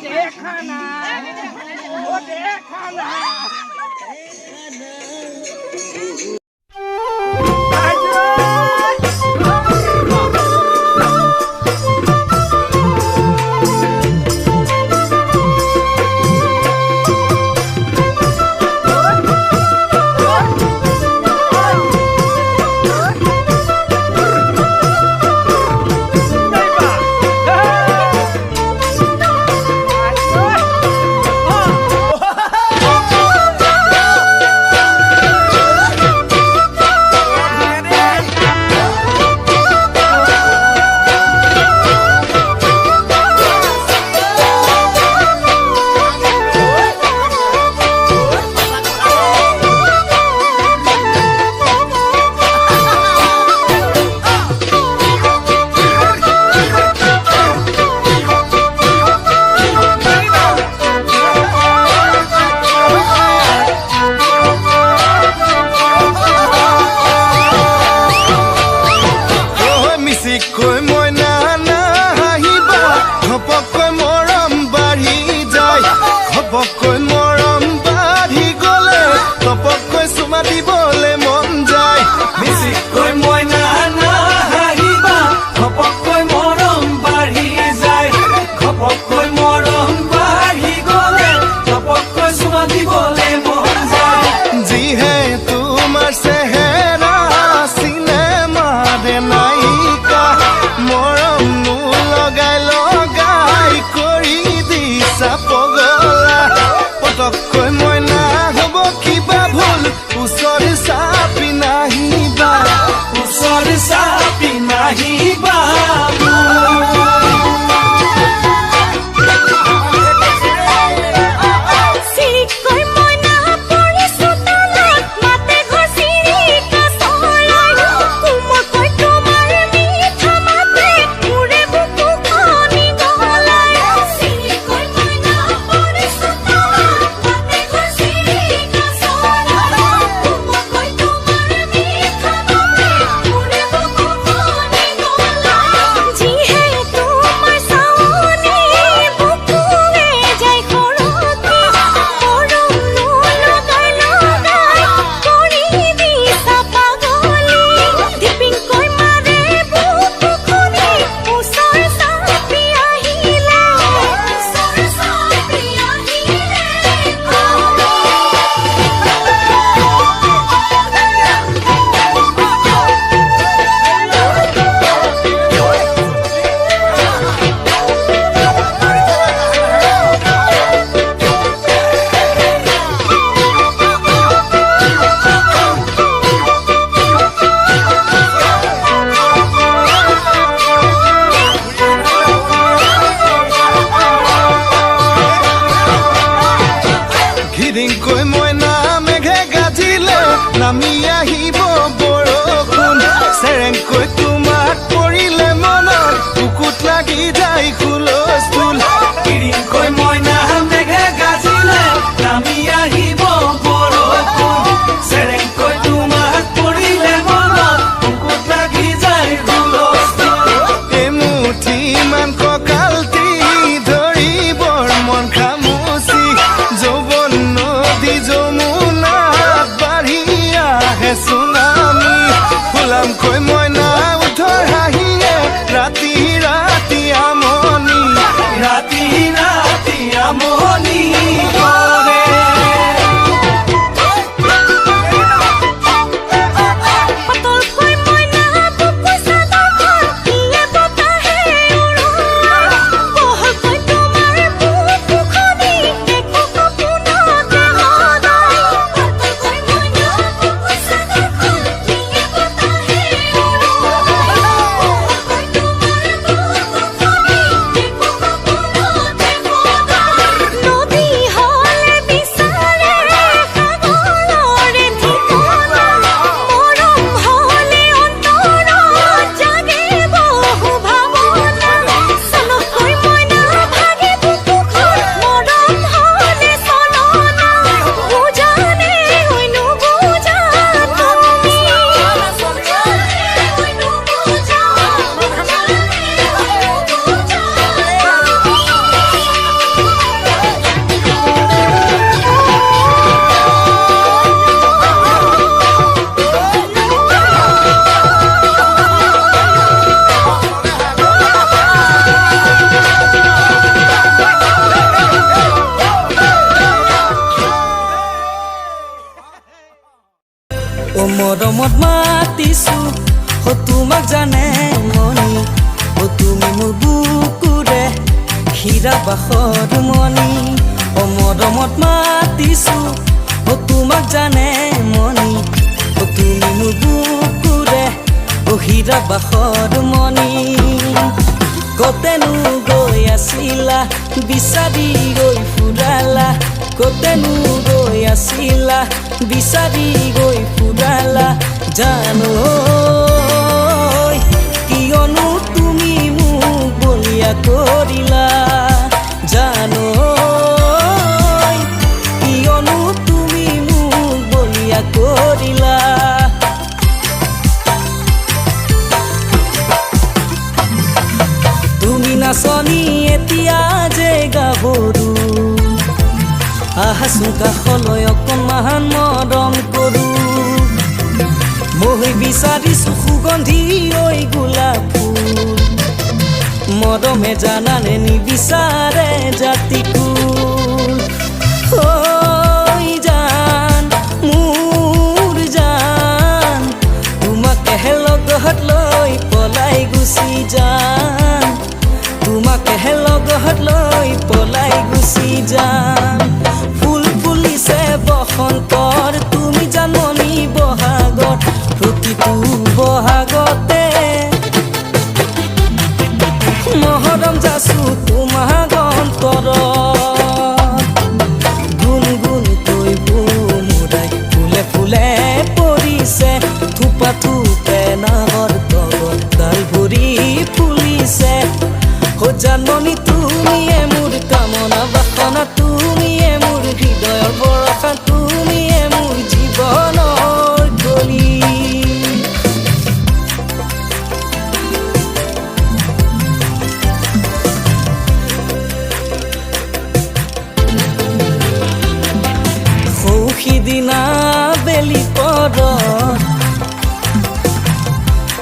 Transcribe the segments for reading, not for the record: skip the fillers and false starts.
देखा ना वो देखा ना মৰমত মাতিছো তোমাক জানে মনি তুমি মোৰ বুকুৰে হীৰা বাখৰ মনি মৰমত মাতিছো তোমাক জানে মনি তুমি মোৰ বুকুৰে হীৰা বাখৰ মনি কতেনো গৈ আছিলা বিচাৰি গৈ ফুৰালা কতেনো গৈ আছিলা বিচাৰি গৈ ফুৰালা জানো কিয়নো তুমি মোক বলিয়া কৰিলা জানো কিয়নো তুমি মোক বলিয়া কৰিলা তুমি নাচনি এতিয়া যে গাভৰু আহাচোন কাষলৈ অকণমান মৰম কৰো মই বিচাৰিছো সুগন্ধি ঐ গোলাপ ফুল মৰমে জানানে নিবিচাৰে জাতি কুল ঐ জান মোৰ জান তোমাকে লগত লৈ পলাই গুচি যাম তোমাকে লগত লৈ পলাই গুচি যাম ফুল ফুলিছে বসন্তৰ তুমি জাননি বহাগত প্ৰতিটো বহাগতে মহৰম যাচো তোমাৰ অন্তৰত গুণ গুণকৈ বুমুৰাই ফুলে ফুলে পৰিছে থোপা থোপে নাহৰ তলত ডাল ভৰি ফুলিছে জানমনি তুমিয়ে মোৰ কামনা বাসনা তুমিয়ে মোৰ হৃদয়ৰ বৰষা তুমিয়ে মোৰ জীৱনৰ গলি সৌখিদিনা বেলি পৰত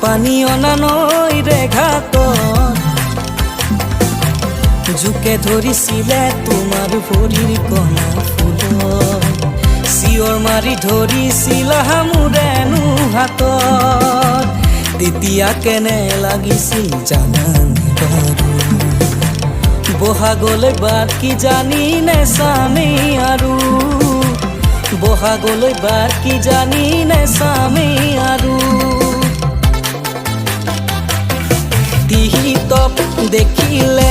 পানী অনা নৈৰে ঘাটত জোকে ধৰিছিলে তোমাৰ ভৰিৰ কণা ফুলত চিঞৰ মাৰি ধৰিছিলা মোৰেনো হাতত তেতিয়া কেনে লাগিছিল জানানে বাৰু বহাগলৈ বাট কি জানি নেচামে আৰু বহাগলৈ বাট কি জানি নেচামে আৰু টিহিতপ দেখিলে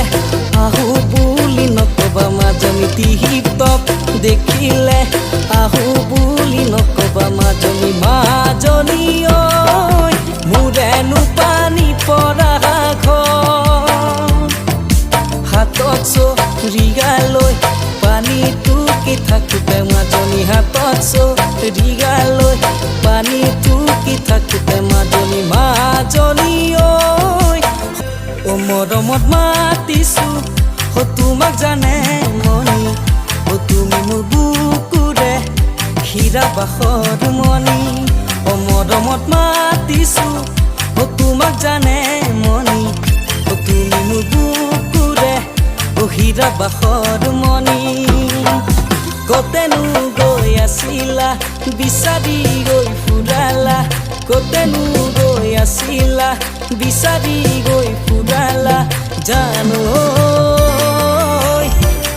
আহু বুলি নকবা মাজনী টিহিতপ দেখিলে আহু বুলি নকবা মাজনী মাজনী ঐ মোৰেনো পানী পৰা ঘৰ হাতত চৰিগালৈ পানী টুকি থাকোঁতে মাজনী হাতত চৰিগালৈ পানী টুকি থাকোঁতে মাজনী মাজনী মৰমত মাতিছো তোমাক জানে মনি তুমি মোৰ বুকুৰে হীৰা বাখৰ মনি মৰমত মাতিছো তোমাক জানে মনি তুমি মোৰ বুকুৰে হীৰা বাখৰ মনি কতেনো গৈ আছিলা বিচাৰি গৈ ফুৰালা কতেনো গৈ আছিলা বিচাৰি গৈ ফুৰালা জানো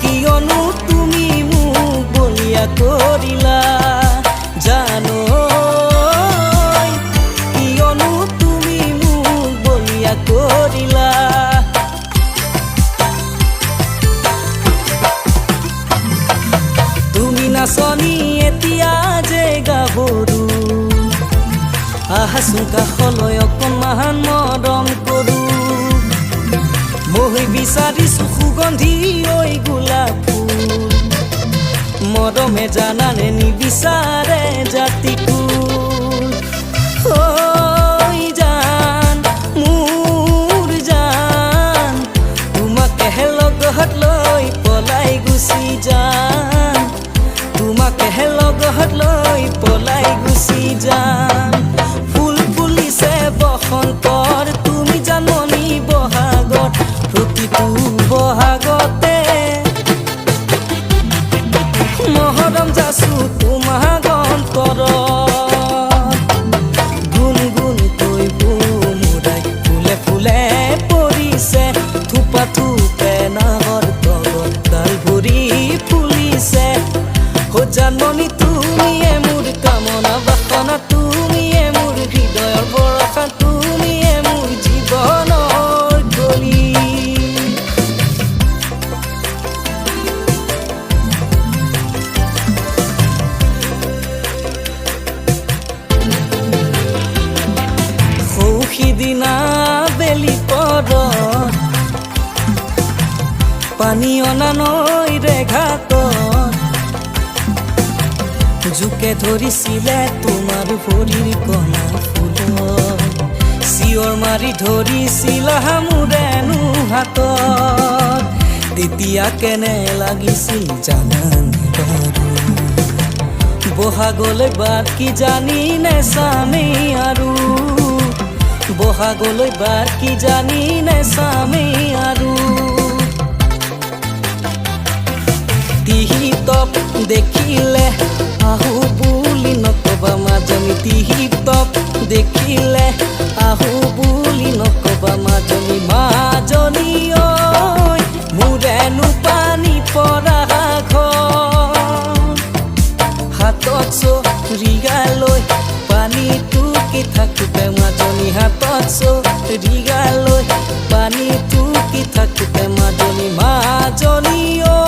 কিয়নো তুমি মোক বলিয়া কৰিলা জানো কিয়নো তুমি মোক বলিয়া কৰিলা তুমি নাচনি এতিয়া যে গাভৰু আহাচোন কাষলৈ অকণমান মৰম কৰো মই বিচাৰিছো সুগন্ধি ঐ গোলাপ ফুল মৰমে জানানে নিবিচাৰে জাতি কুল ঐ জান মোৰ জান তোমাকে লগত লৈ পলাই গুচি যাম তোমাকে লগত লৈ পলাই গুচি যাম ফুল ফুলিছে বসন্তৰ তুমি জাননি বহাগত প্ৰতিটো বহাগতে মহৰম যাচো তোমাৰ অন্তৰত জানমণি তুমিয়ে মোৰ কামনা বাসনা তুমিয়ে মোৰ হৃদয়ৰ বৰষা তুমিয়ে মোৰ জীৱনৰ কলি সিদিনা বেলি পৰত পানী অনা নৈৰে ঘাটত জোকে ধৰিছিলে তোমাৰ ভৰিৰ কণা ফুলত চিঞৰ মাৰি ধৰিছিলা মোৰেনো হাতত তেতিয়া কেনে লাগিছিল জানানে বাৰু বহাগলৈ বাট কি জানি নেচামে আৰু বহাগলৈ বাট কি জানি নেচামে আৰু টিহিতপ দেখিলে আহো বুলি নকবা মাজনী টিহিতপ দেখিলে আহো বুলি নকবা মাজনী মাজনী ঐ মোৰেনো পানী পৰা ঘৰ হাতত চৰিগালৈ পানী টুকি থাকোতে মাজনী হাতত চৰিগালৈ পানী টুকি থাকোতে মাজনী মাজনী ঐ